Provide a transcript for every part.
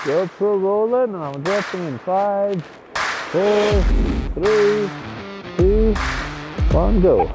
GoPro rolling, and I'm dropping in 5, 4, 3, 2, 1, go.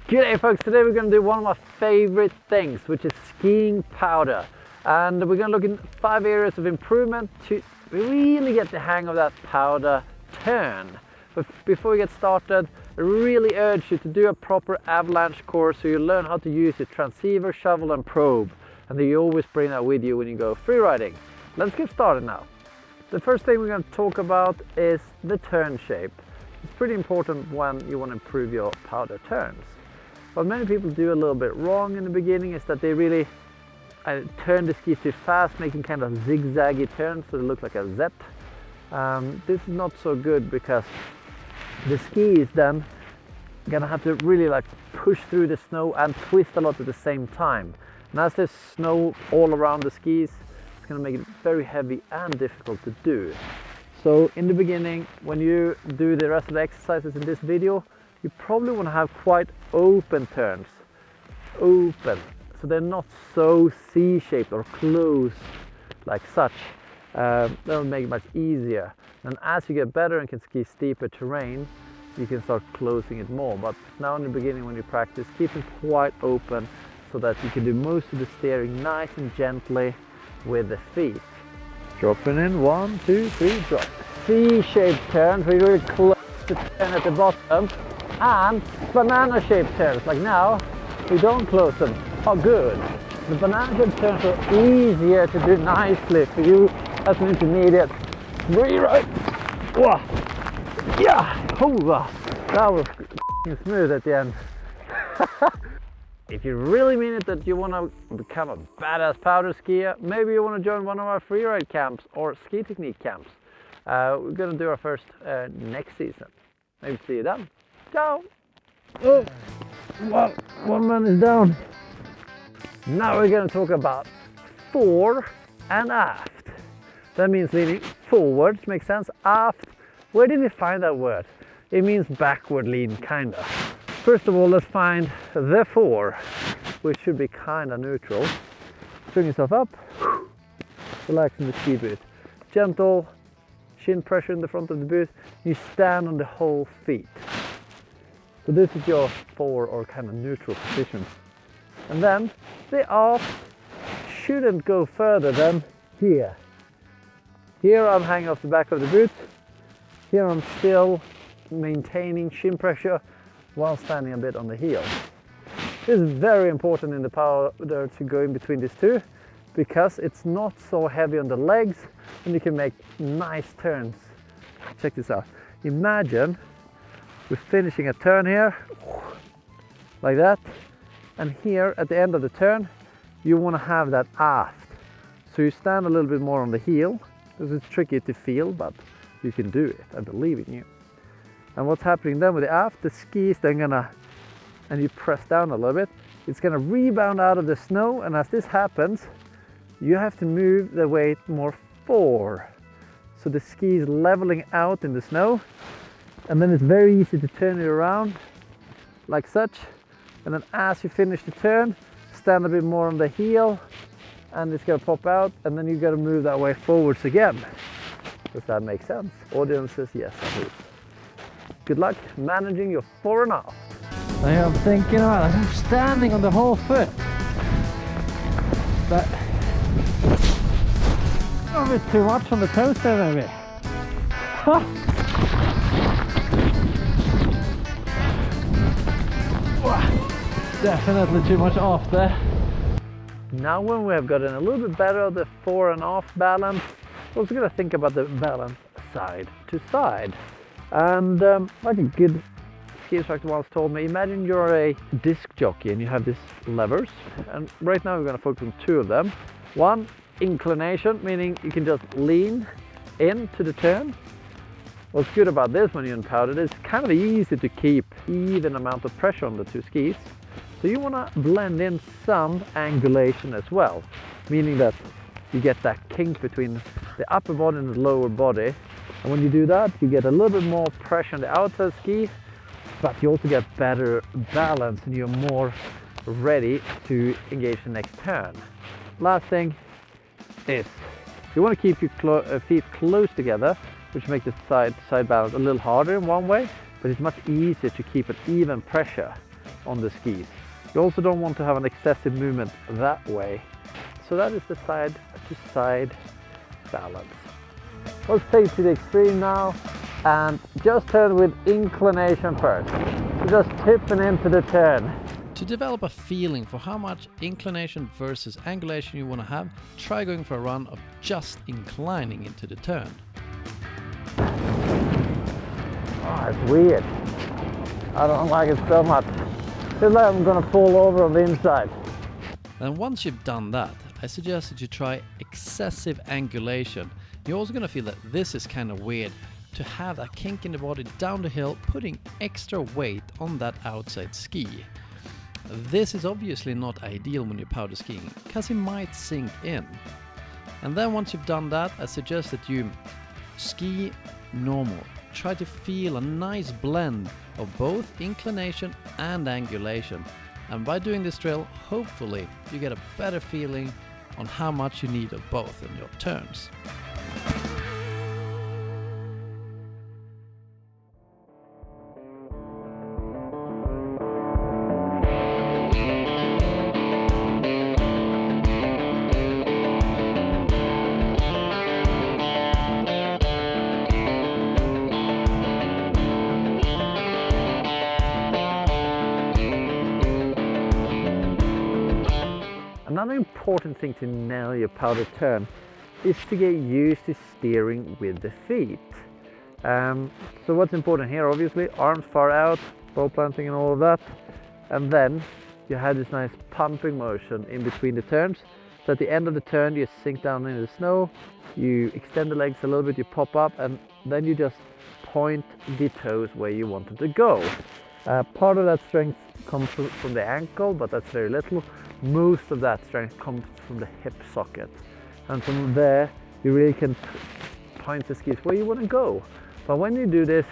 G'day folks, today we're going to do one of my favorite things, which is skiing powder. And we're going to look in 5 areas of improvement to really get the hang of that powder turn. But before we get started, I really urge you to do a proper avalanche course so you learn how to use your transceiver, shovel and probe. And then you always bring that with you when you go freeriding. Let's get started now. The first thing we're going to talk about is the turn shape. It's pretty important when you want to improve your powder turns. What many people do a little bit wrong in the beginning is that they really turn the skis too fast, making kind of zigzaggy turns so they look like a Z. This is not so good because the ski is then gonna have to really like push through the snow and twist a lot at the same time. And as there's snow all around the skis, it's gonna make it very heavy and difficult to do. So in the beginning, when you do the rest of the exercises in this video, you probably want to have quite open turns. Open. So they're not so C-shaped or closed like such. That'll make it much easier. And as you get better and can ski steeper terrain, you can start closing it more. But now in the beginning when you practice, keep it quite open so that you can do most of the steering nice and gently with the feet. Dropping in, 1, 2, 3, drop. C-shaped turns, we really close the turn at the bottom. And banana shaped turns, like now, we don't close them. Oh good. The banana shaped turns are easier to do nicely for you as an intermediate. Freeride. Whoa. Yeah. Oh, that was smooth at the end. If you really mean it that you want to become a badass powder skier, maybe you want to join one of our freeride camps or ski technique camps. We're going to do our first next season. Maybe see you then. Ciao! Oh, one man is down. Now we're going to talk about fore and aft. That means leaning forward, makes sense. Aft, where did we find that word? It means backward lean, kinda. First of all, let's find the fore, which should be kinda neutral. Bring yourself up, relax in the ski boot. Gentle, shin pressure in the front of the boot. You stand on the whole feet. So this is your fore or kind of neutral position. And then the aft shouldn't go further than here. Here I'm hanging off the back of the boot. Here I'm still maintaining shin pressure while standing a bit on the heel. This is very important in the powder to go in between these two because it's not so heavy on the legs and you can make nice turns. Check this out. Imagine we're finishing a turn here, like that, and here at the end of the turn, you want to have that aft. So you stand a little bit more on the heel, because it's tricky to feel, but you can do it, I believe in you. And what's happening then with the aft, the ski is then gonna, and you press down a little bit, it's gonna rebound out of the snow, and as this happens, you have to move the weight more forward. So the ski is leveling out in the snow, and then it's very easy to turn it around like such. And then as you finish the turn, stand a bit more on the heel and it's gonna pop out, and then you gotta move that way forwards again. Does that make sense? Audience says yes, I do. Good luck managing your fore and aft. I'm thinking about it. I'm standing on the whole foot. But a bit too much on the toes there maybe. Huh? Definitely too much off there. Now when we have gotten a little bit better of the fore and aft balance, we're also going to think about the balance side to side. And like a good ski instructor once told me, imagine you're a disc jockey and you have these levers. And right now we're going to focus on two of them. One, inclination, meaning you can just lean into the turn. What's good about this when you're in powder, it's kind of easy to keep even amount of pressure on the two skis. So you want to blend in some angulation as well, meaning that you get that kink between the upper body and the lower body. And when you do that, you get a little bit more pressure on the outside ski, but you also get better balance and you're more ready to engage the next turn. Last thing is you want to keep your feet close together, which makes the side balance a little harder in one way, but it's much easier to keep an even pressure on the skis. You also don't want to have an excessive movement that way. So that is the side to side balance. Let's take it to the extreme now and just turn with inclination first. So just tipping into the turn. To develop a feeling for how much inclination versus angulation you want to have, try going for a run of just inclining into the turn. Oh, it's weird. I don't like it so much. Feels like I'm gonna fall over on the inside. And once you've done that, I suggest that you try excessive angulation. You're also gonna feel that this is kind of weird to have that kink in the body down the hill, putting extra weight on that outside ski. This is obviously not ideal when you're powder skiing, because it might sink in. And then once you've done that, I suggest that you ski normal. Try to feel a nice blend of both inclination and angulation. And by doing this drill, hopefully you get a better feeling on how much you need of both in your turns. Another important thing to nail your powder turn is to get used to steering with the feet. So what's important here, obviously, arms far out, bow planting and all of that. And then you have this nice pumping motion in between the turns. So at the end of the turn, you sink down into the snow, you extend the legs a little bit, you pop up, and then you just point the toes where you want them to go. Part of that strength comes from the ankle, but that's very little. Most of that strength comes from the hip socket, and from there you really can point the skis where you want to go. But when you do this,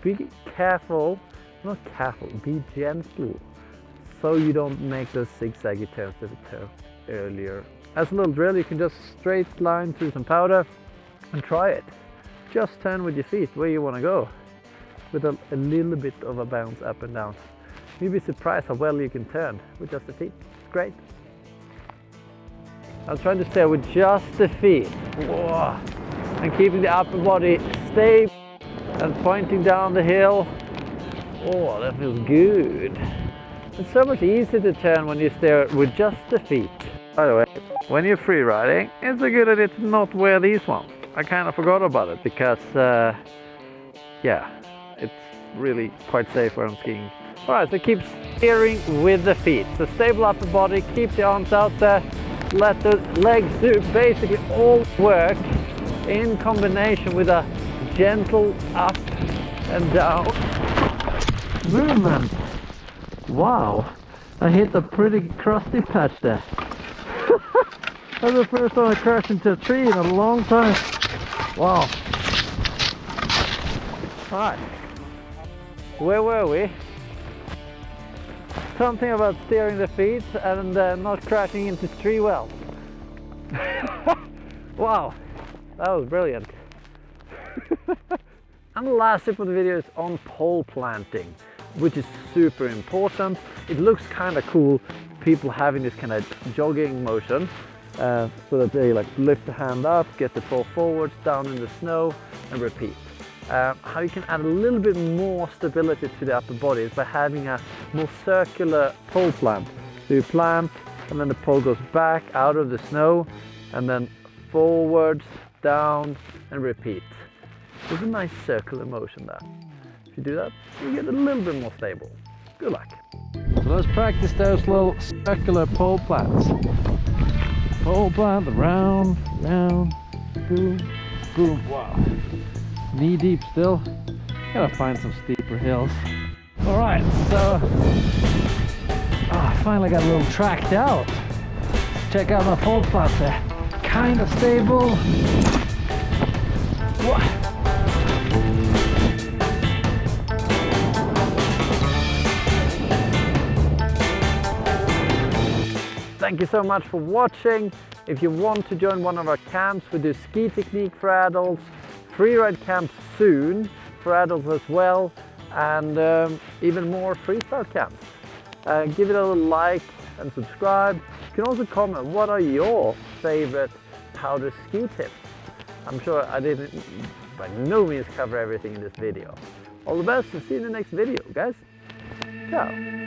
be careful, not careful, be gentle, so you don't make those zigzaggy turns that we turned earlier. As a little drill, you can just straight line through some powder and try it. Just turn with your feet where you want to go, with a little bit of a bounce up and down. You'll be surprised how well you can turn with just the feet. Great. I'm trying to steer with just the feet. Whoa. And keeping the upper body stable and pointing down the hill. Oh, that feels good. It's so much easier to turn when you steer with just the feet. By the way, when you're free riding, it's a good idea to not wear these ones. I kind of forgot about it because, yeah, it's really quite safe when I'm skiing. Alright, so keep steering with the feet. So stable upper body, keep the arms out there, let the legs do basically all work in combination with a gentle up and down movement. Wow, I hit a pretty crusty patch there. That's the first time I crashed into a tree in a long time. Wow. Alright, where were we? Something about steering the feet and not crashing into tree well. Wow, that was brilliant. And the last tip of the video is on pole planting, which is super important. It looks kind of cool, people having this kind of jogging motion, so that they like lift the hand up, get the pole forwards, down in the snow, and repeat. How you can add a little bit more stability to the upper body is by having a more circular pole plant. So you plant and then the pole goes back out of the snow and then forwards, down and repeat. There's a nice circular motion there. If you do that, you get a little bit more stable. Good luck. So let's practice those little circular pole plants. Pole plant, round, round, boom, boom. Wow. knee deep still. Gotta find some steeper hills. All right, so I finally got a little tracked out. Check out my pole spots there. Kind of stable. What? Thank you so much for watching. If you want to join one of our camps, we do ski technique for adults, freeride camps soon for adults as well, and even more freestyle camps. Give it a little like and subscribe. You can also comment, what are your favorite powder ski tips? I'm sure I didn't by no means cover everything in this video. All the best and see you in the next video, guys. Ciao.